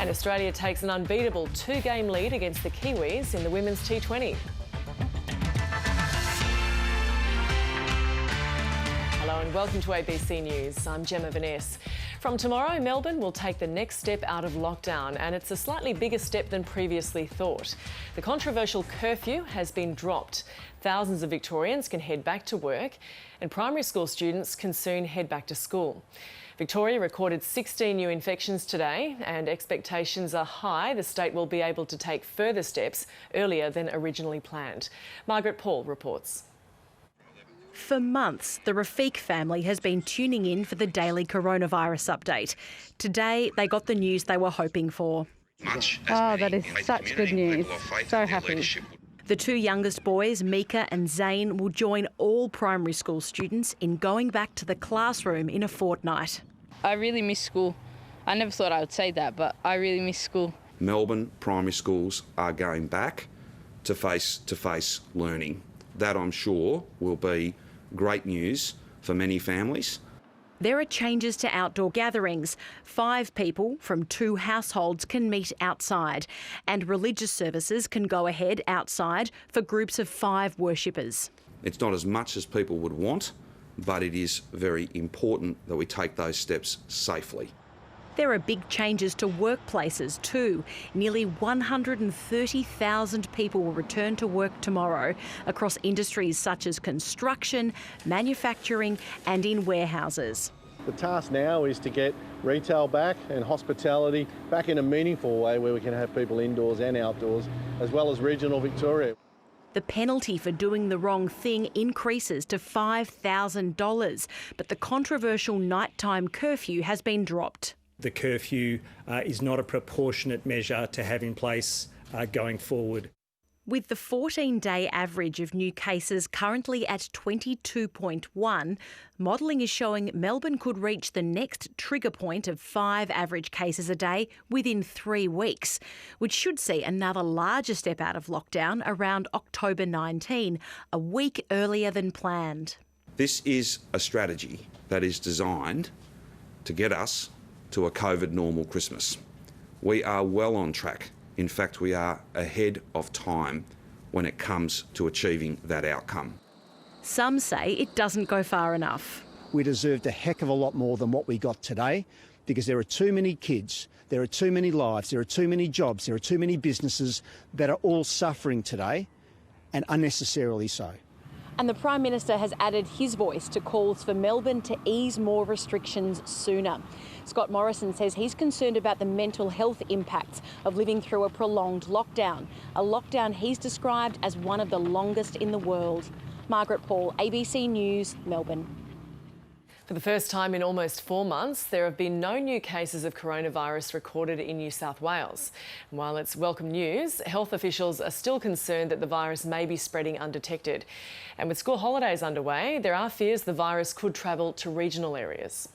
And Australia takes an unbeatable 2-game lead against the Kiwis in the Women's T20. Hello and welcome to ABC News. I'm Gemma Vaness. From tomorrow, Melbourne will take the next step out of lockdown, and it's a slightly bigger step than previously thought. The controversial curfew has been dropped. Thousands of Victorians can head back to work, and primary school students can soon head back to school. Victoria recorded 16 new infections today, and expectations are high the state will be able to take further steps earlier than originally planned. Margaret Paul reports. For months, the Rafiq family has been tuning in for the daily coronavirus update. Today, they got the news they were hoping for. That is such good news. So happy. The two youngest boys, Mika and Zane, will join all primary school students in going back to the classroom in a fortnight. I really miss school. I never thought I would say that, but I really miss school. Melbourne primary schools are going back to face-to-face learning. That, I'm sure, will be great news for many families. There are changes to outdoor gatherings. 5 people from 2 households can meet outside, and religious services can go ahead outside for groups of 5 worshippers. It's not as much as people would want, but it is very important that we take those steps safely. There are big changes to workplaces too. Nearly 130,000 people will return to work tomorrow across industries such as construction, manufacturing and in warehouses. The task now is to get retail back and hospitality back in a meaningful way where we can have people indoors and outdoors, as well as regional Victoria. The penalty for doing the wrong thing increases to $5,000, but the controversial nighttime curfew has been dropped. The curfew is not a proportionate measure to have in place going forward. With the 14-day average of new cases currently at 22.1, modelling is showing Melbourne could reach the next trigger point of 5 average cases a day within 3 weeks, which should see another larger step out of lockdown around October 19, a week earlier than planned. This is a strategy that is designed to get us to a COVID normal Christmas. We are well on track. In fact, we are ahead of time when it comes to achieving that outcome. Some say it doesn't go far enough. We deserved a heck of a lot more than what we got today because there are too many kids, there are too many lives, there are too many jobs, there are too many businesses that are all suffering today, and unnecessarily so. And the Prime Minister has added his voice to calls for Melbourne to ease more restrictions sooner. Scott Morrison says he's concerned about the mental health impacts of living through a prolonged lockdown, a lockdown he's described as one of the longest in the world. Margaret Paul, ABC News, Melbourne. For the first time in almost 4 months, there have been no new cases of coronavirus recorded in New South Wales. And while it's welcome news, health officials are still concerned that the virus may be spreading undetected. And with school holidays underway, there are fears the virus could travel to regional areas.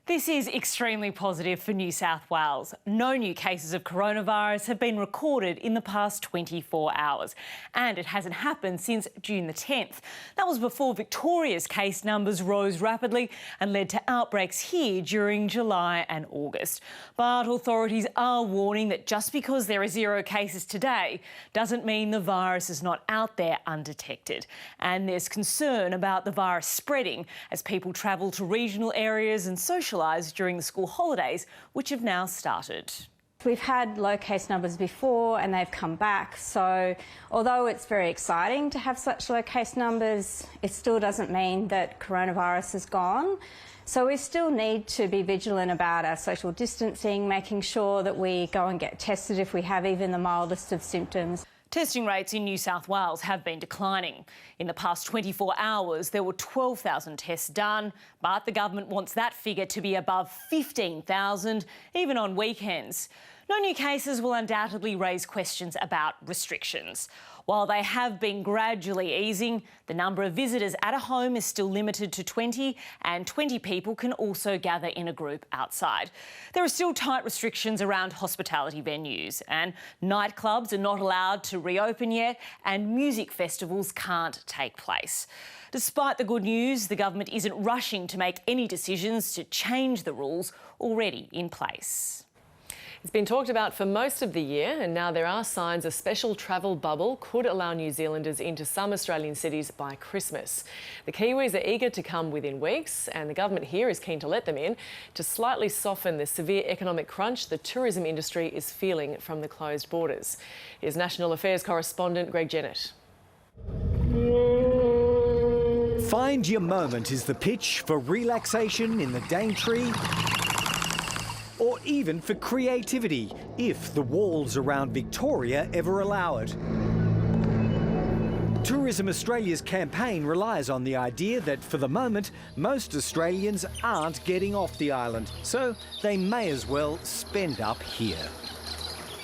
This is extremely positive for New South Wales. No new cases of coronavirus have been recorded in the past 24 hours, and it hasn't happened since June the 10th. That was before Victoria's case numbers rose rapidly and led to outbreaks here during July and August. But authorities are warning that just because there are 0 cases today doesn't mean the virus is not out there undetected. And there's concern about the virus spreading as people travel to regional areas and socialise during the school holidays, which have now started. We've had low case numbers before and they've come back, so although it's very exciting to have such low case numbers, it still doesn't mean that coronavirus is gone. So we still need to be vigilant about our social distancing, making sure that we go and get tested if we have even the mildest of symptoms. Testing rates in New South Wales have been declining. In the past 24 hours, there were 12,000 tests done, but the government wants that figure to be above 15,000, even on weekends. No new cases will undoubtedly raise questions about restrictions. While they have been gradually easing, the number of visitors at a home is still limited to 20, and 20 people can also gather in a group outside. There are still tight restrictions around hospitality venues, and nightclubs are not allowed to reopen yet, and music festivals can't take place. Despite the good news, the government isn't rushing to make any decisions to change the rules already in place. It's been talked about for most of the year, and now there are signs a special travel bubble could allow New Zealanders into some Australian cities by Christmas. The Kiwis are eager to come within weeks, and the government here is keen to let them in to slightly soften the severe economic crunch the tourism industry is feeling from the closed borders. Here's National Affairs correspondent Greg Jennett. Find your moment is the pitch for relaxation in the Daintree, or even for creativity, if the walls around Victoria ever allow it. Tourism Australia's campaign relies on the idea that, for the moment, most Australians aren't getting off the island, so they may as well spend up here.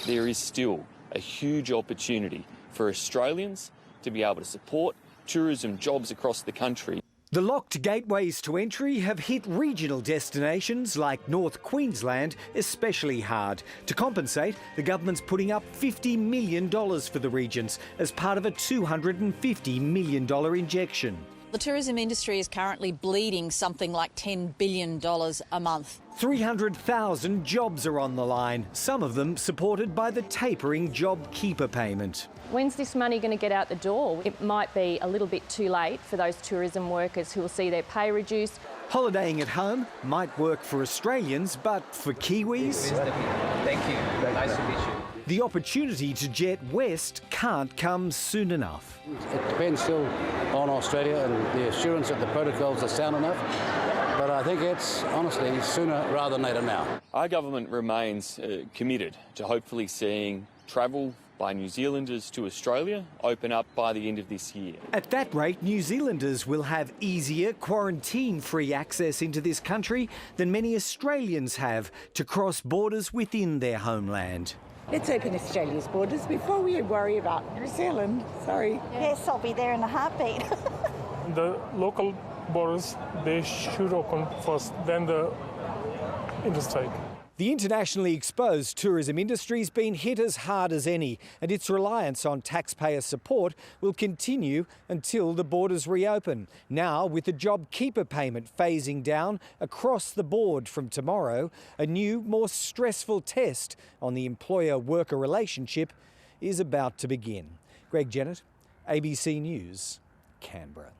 There is still a huge opportunity for Australians to be able to support tourism jobs across the country. The locked gateways to entry have hit regional destinations like North Queensland especially hard. To compensate, the government's putting up $50 million for the regions as part of a $250 million injection. The tourism industry is currently bleeding something like $10 billion a month. 300,000 jobs are on the line, some of them supported by the tapering JobKeeper payment. When's this money going to get out the door? It might be a little bit too late for those tourism workers who will see their pay reduced. Holidaying at home might work for Australians, but for Kiwis? Thank you. Nice to meet you. The opportunity to jet west can't come soon enough. It depends still on Australia and the assurance that the protocols are sound enough. But I think it's, honestly, sooner rather than later now. Our government remains committed to hopefully seeing travel by New Zealanders to Australia open up by the end of this year. At that rate, New Zealanders will have easier quarantine-free access into this country than many Australians have to cross borders within their homeland. Let's open Australia's borders before we worry about New Zealand. Sorry. Yes, I'll be there in a heartbeat. The local borders, they should open first, then the interstate. The internationally exposed tourism industry's been hit as hard as any, and its reliance on taxpayer support will continue until the borders reopen. Now, with the JobKeeper payment phasing down across the board from tomorrow, a new, more stressful test on the employer-worker relationship is about to begin. Greg Jennett, ABC News, Canberra.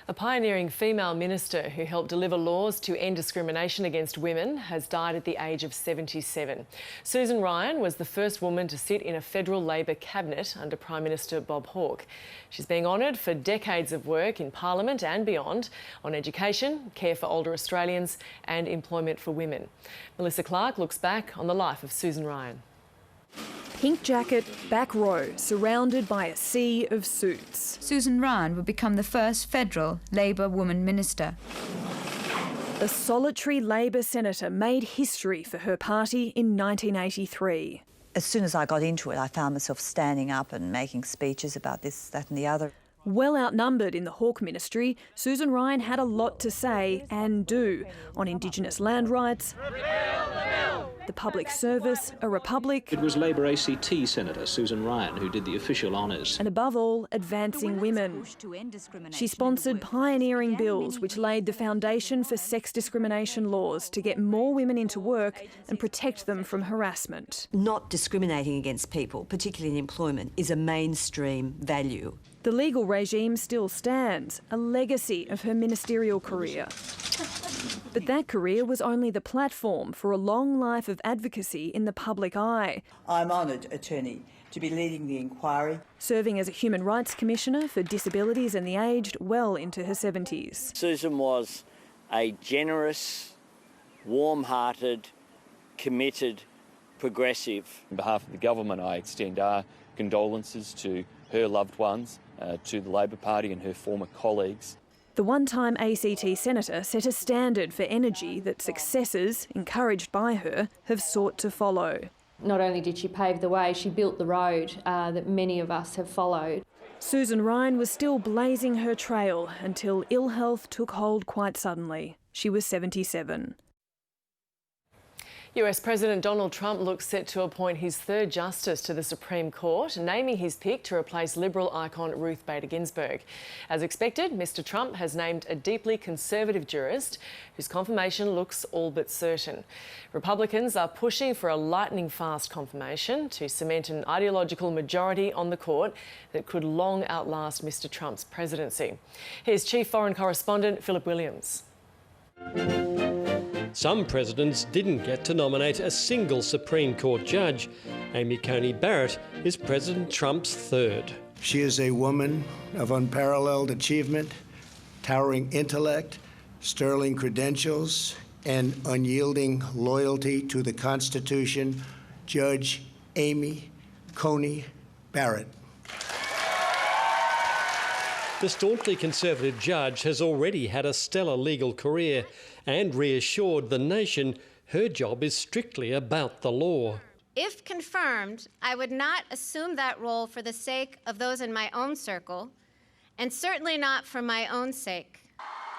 A pioneering female minister who helped deliver laws to end discrimination against women has died at the age of 77. Susan Ryan was the first woman to sit in a federal Labor cabinet under Prime Minister Bob Hawke. She's being honoured for decades of work in Parliament and beyond on education, care for older Australians and employment for women. Melissa Clark looks back on the life of Susan Ryan. Pink jacket, back row, surrounded by a sea of suits. Susan Ryan would become the first federal Labor woman minister. The solitary Labor senator made history for her party in 1983. As soon as I got into it, I found myself standing up and making speeches about this, that and the other. Well outnumbered in the Hawke ministry, Susan Ryan had a lot to say and do on Indigenous land rights, the public service, a republic. It was Labor ACT Senator Susan Ryan who did the official honours. And above all, advancing women. She sponsored pioneering bills which laid the foundation for sex discrimination laws to get more women into work and protect them from harassment. Not discriminating against people, particularly in employment, is a mainstream value. The legal regime still stands, a legacy of her ministerial career. But that career was only the platform for a long life of advocacy in the public eye. I'm honoured, Attorney, to be leading the inquiry. Serving as a Human Rights Commissioner for Disabilities and the Aged well into her 70s. Susan was a generous, warm-hearted, committed, progressive. On behalf of the government, I extend our condolences to her loved ones, to the Labor Party and her former colleagues. The one-time ACT senator set a standard for energy that successors, encouraged by her, have sought to follow. Not only did she pave the way, she built the road that many of us have followed. Susan Ryan was still blazing her trail until ill health took hold quite suddenly. She was 77. US President Donald Trump looks set to appoint his third justice to the Supreme Court, naming his pick to replace Liberal icon Ruth Bader Ginsburg. As expected, Mr Trump has named a deeply conservative jurist whose confirmation looks all but certain. Republicans are pushing for a lightning-fast confirmation to cement an ideological majority on the court that could long outlast Mr Trump's presidency. Here's Chief Foreign Correspondent Philip Williams. Some presidents didn't get to nominate a single Supreme Court judge. Amy Coney Barrett is President Trump's third. She is a woman of unparalleled achievement, towering intellect, sterling credentials, and unyielding loyalty to the Constitution, Judge Amy Coney Barrett. The staunchly conservative judge has already had a stellar legal career and reassured the nation her job is strictly about the law. If confirmed, I would not assume that role for the sake of those in my own circle, and certainly not for my own sake.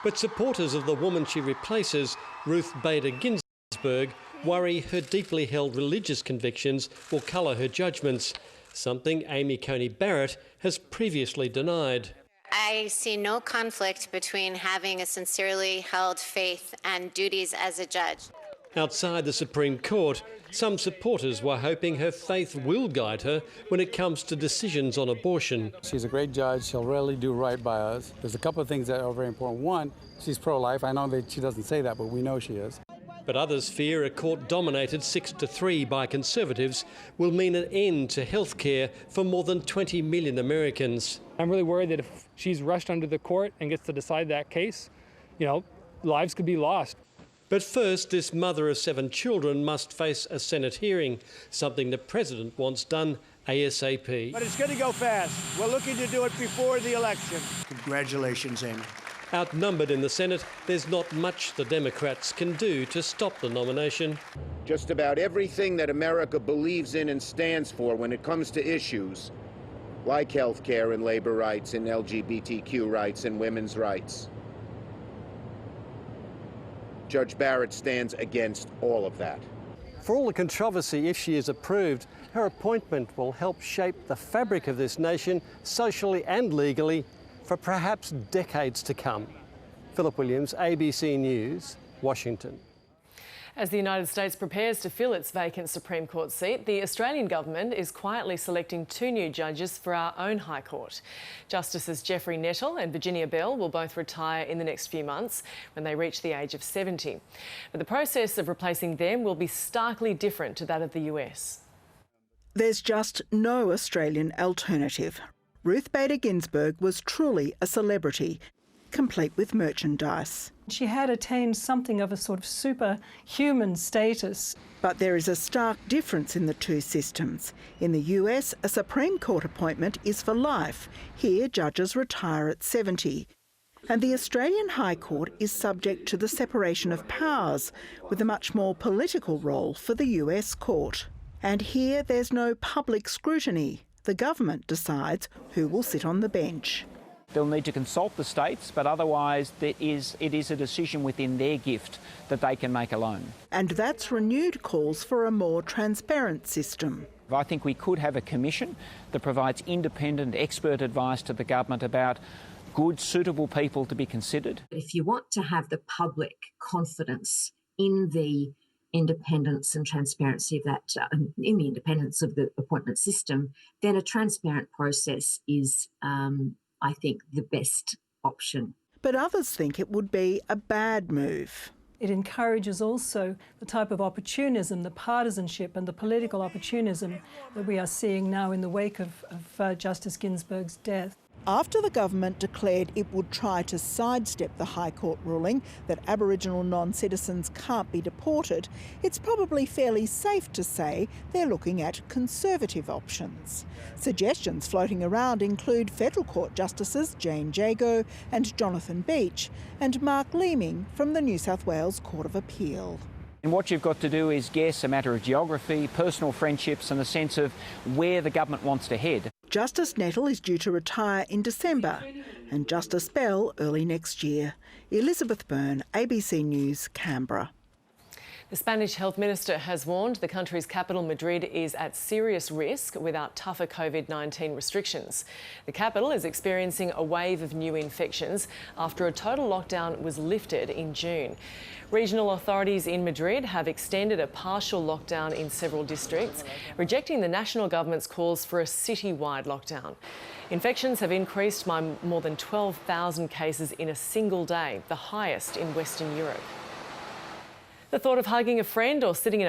But supporters of the woman she replaces, Ruth Bader Ginsburg, worry her deeply held religious convictions will colour her judgments, something Amy Coney Barrett has previously denied. I see no conflict between having a sincerely held faith and duties as a judge. Outside the Supreme Court, some supporters were hoping her faith will guide her when it comes to decisions on abortion. She's a great judge. She'll really do right by us. There's a couple of things that are very important. One, she's pro-life. I know that she doesn't say that, but we know she is. But others fear a court dominated 6-3 by Conservatives will mean an end to health care for more than 20 million Americans. I'm really worried that if she's rushed under the court and gets to decide that case, lives could be lost. But first, this mother of 7 children must face a Senate hearing, something the President wants done ASAP. But it's going to go fast. We're looking to do it before the election. Congratulations, Amy. Outnumbered in the Senate, there's not much the Democrats can do to stop the nomination. Just about everything that America believes in and stands for when it comes to issues like health care and labor rights and LGBTQ rights and women's rights. Judge Barrett stands against all of that. For all the controversy, if she is approved, her appointment will help shape the fabric of this nation socially and legally for perhaps decades to come. Philip Williams, ABC News, Washington. As the United States prepares to fill its vacant Supreme Court seat, the Australian government is quietly selecting 2 new judges for our own High Court. Justices Geoffrey Nettle and Virginia Bell will both retire in the next few months when they reach the age of 70. But the process of replacing them will be starkly different to that of the US. There's just no Australian alternative. Ruth Bader Ginsburg was truly a celebrity, complete with merchandise. She had attained something of a sort of superhuman status. But there is a stark difference in the two systems. In the US, a Supreme Court appointment is for life. Here, judges retire at 70. And the Australian High Court is subject to the separation of powers, with a much more political role for the US Court. And here, there's no public scrutiny. The government decides who will sit on the bench. They'll need to consult the states, but otherwise it is a decision within their gift that they can make alone. And that's renewed calls for a more transparent system. I think we could have a commission that provides independent expert advice to the government about good, suitable people to be considered. If you want to have the public confidence in the independence and transparency of that, in the independence of the appointment system, then a transparent process is I think, the best option. But others think it would be a bad move. It encourages also the type of opportunism, the partisanship and the political opportunism that we are seeing now in the wake of Justice Ginsburg's death. After the government declared it would try to sidestep the High Court ruling that Aboriginal non-citizens can't be deported, it's probably fairly safe to say they're looking at conservative options. Suggestions floating around include Federal Court Justices Jane Jago and Jonathan Beach, and Mark Leeming from the New South Wales Court of Appeal. And what you've got to do is guess a matter of geography, personal friendships and a sense of where the government wants to head. Justice Nettle is due to retire in December and Justice Bell early next year. Elizabeth Byrne, ABC News, Canberra. The Spanish health minister has warned the country's capital, Madrid, is at serious risk without tougher COVID-19 restrictions. The capital is experiencing a wave of new infections after a total lockdown was lifted in June. Regional authorities in Madrid have extended a partial lockdown in several districts, rejecting the national government's calls for a city-wide lockdown. Infections have increased by more than 12,000 cases in a single day, the highest in Western Europe. The thought of hugging a friend or sitting in a